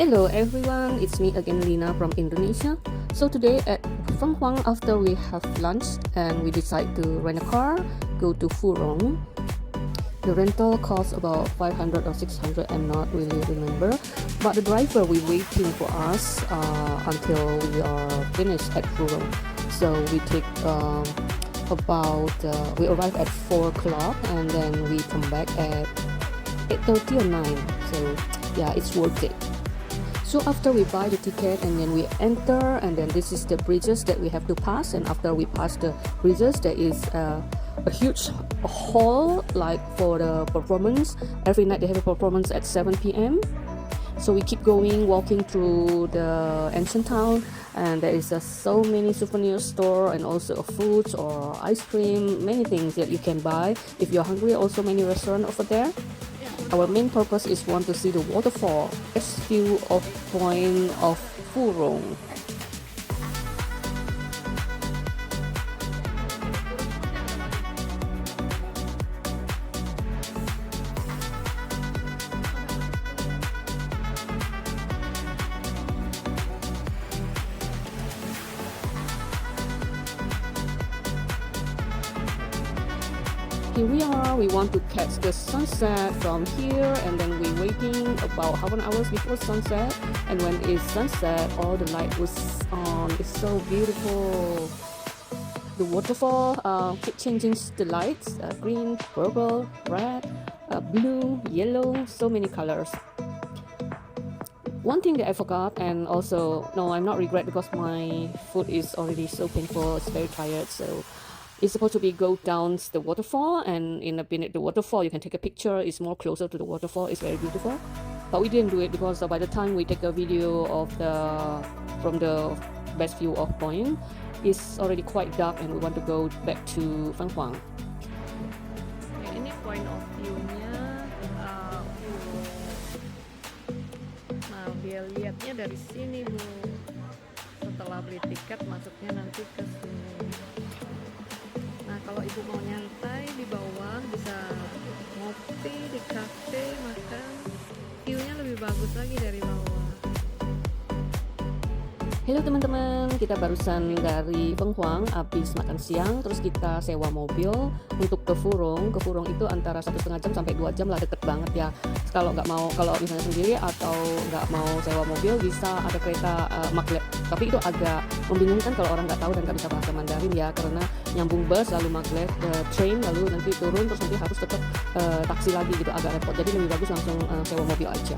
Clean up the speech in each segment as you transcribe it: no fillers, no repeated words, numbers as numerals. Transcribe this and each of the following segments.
Hello everyone, it's me again Lina from Indonesia. So today at Fenghuang, after we have lunch and we decide to rent a car, go to Furong. The rental costs about 500 or 600, I'm not really remember. But the driver we waiting for us until we are finished at Furong. So we take we arrive at 4 o'clock and then we come back at 8:30 or 9. So yeah, it's worth it. So after we buy the ticket and then we enter, and then this is the bridges that we have to pass, and after we pass the bridges there is a huge hall like for the performance. Every night they have a performance at 7 p.m. So we keep going, walking through the ancient town, and there is so many souvenir store and also foods or ice cream, many things that you can buy if you're hungry. Also many restaurant over there. Our main purpose is want to see the waterfall, best view of point of Furong. Here we are, we want to catch the sunset from here, and then we're waiting about half an hour before sunset, and when it's sunset all the light was on. It's so beautiful. The waterfall keep changing the lights, green, purple, red, blue, yellow, so many colors. One thing that I forgot, and also no, I'm not regret because my foot is already so painful, it's very tired. So it's supposed to be go down the waterfall, and in a minute the waterfall you can take a picture. It's more closer to the waterfall. It's very beautiful, but we didn't do it because by the time we take a video of from the best view of point, it's already quite dark and we want to go back to Fenghuang. Ini point of view-nya nah biar lihatnya dari sini Bu, setelah beli tiket masuknya nanti ke sini. Nah kalau ibu mau nyantai di bawah bisa ngopi di cafe, makan, view-nya lebih bagus lagi dari bawah. Halo teman-teman, kita barusan dari Fenghuang habis makan siang, terus kita sewa mobil untuk ke Furong. Ke Furong itu antara 1,5 jam sampai 2 jam lah, deket banget ya. Kalau misalnya sendiri atau nggak mau sewa mobil, bisa ada kereta maglev. Tapi itu agak membingungkan kalau orang nggak tahu dan nggak bisa bahasa Mandarin ya, karena nyambung bus lalu maglev train lalu nanti turun terus nanti harus tetap taksi lagi gitu, agak repot. Jadi lebih bagus langsung sewa mobil aja.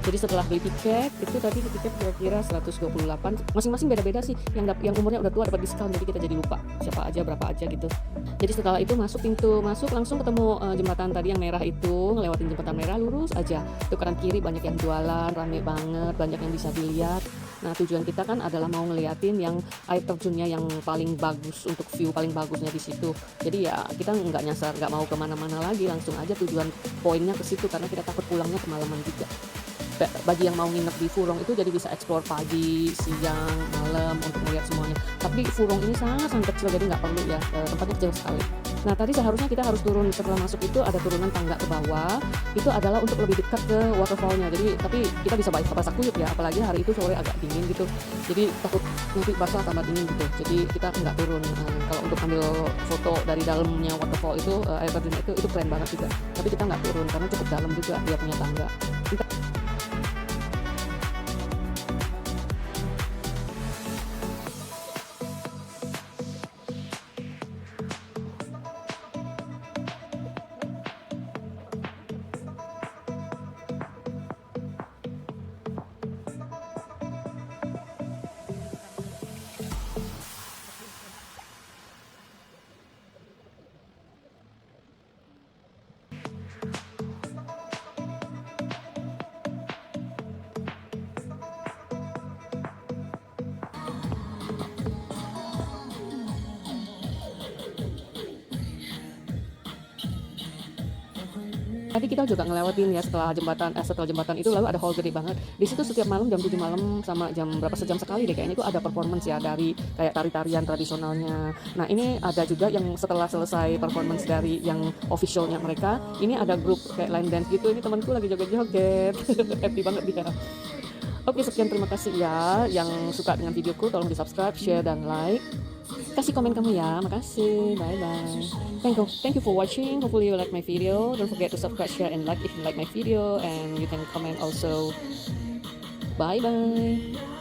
Jadi setelah beli tiket itu tadi tiket kira-kira 128, masing-masing beda-beda sih. Yang umurnya udah tua dapat diskon, jadi kita jadi lupa siapa aja berapa aja gitu. Jadi setelah itu pintu masuk langsung ketemu jembatan tadi yang merah itu, ngelewatin jembatan merah lurus aja. Itu kanan kiri banyak yang jualan, rame banget, banyak yang bisa dilihat. Nah tujuan kita kan adalah mau ngeliatin yang air terjunnya yang paling bagus, untuk view paling bagusnya di situ. Jadi ya kita nggak nyasar, nggak mau kemana-mana lagi, langsung aja tujuan poinnya ke situ karena kita takut pulangnya kemalaman juga. Bagi yang mau nginep di Furong itu jadi bisa explore pagi, siang, malam untuk melihat semuanya. Tapi Furong ini sangat kecil, jadi nggak perlu ya, tempatnya kecil sekali. Nah tadi seharusnya kita harus turun, setelah masuk itu ada turunan tangga ke bawah, itu adalah untuk lebih dekat ke waterfallnya. Jadi tapi kita bisa basah kuyup ya, apalagi hari itu sore agak dingin gitu, jadi takut nanti basah tambah dingin gitu. Jadi kita nggak turun. Kalau untuk ambil foto dari dalamnya waterfall itu, air terjun itu keren banget juga. Tapi kita nggak turun karena cukup dalam juga, dia punya tangga. Tadi kita juga ngelewatin ya setelah jembatan itu lalu ada hall gede banget. Di situ setiap malam jam 7 malam sama jam berapa sejam sekali deh kayaknya itu ada performance ya dari kayak tari-tarian tradisionalnya. Nah, ini ada juga yang setelah selesai performance dari yang officialnya mereka, ini ada grup kayak line dance gitu. Ini temanku lagi joget-joget. Happy banget dia. Oke, sekian, terima kasih ya. Yang suka dengan videoku tolong di subscribe, share, dan like. Kasih komen kamu ya. Makasih. Bye bye. Thank you for watching. Hopefully you like my video. Don't forget to subscribe, share, and like if you like my video, and you can comment also. Bye bye.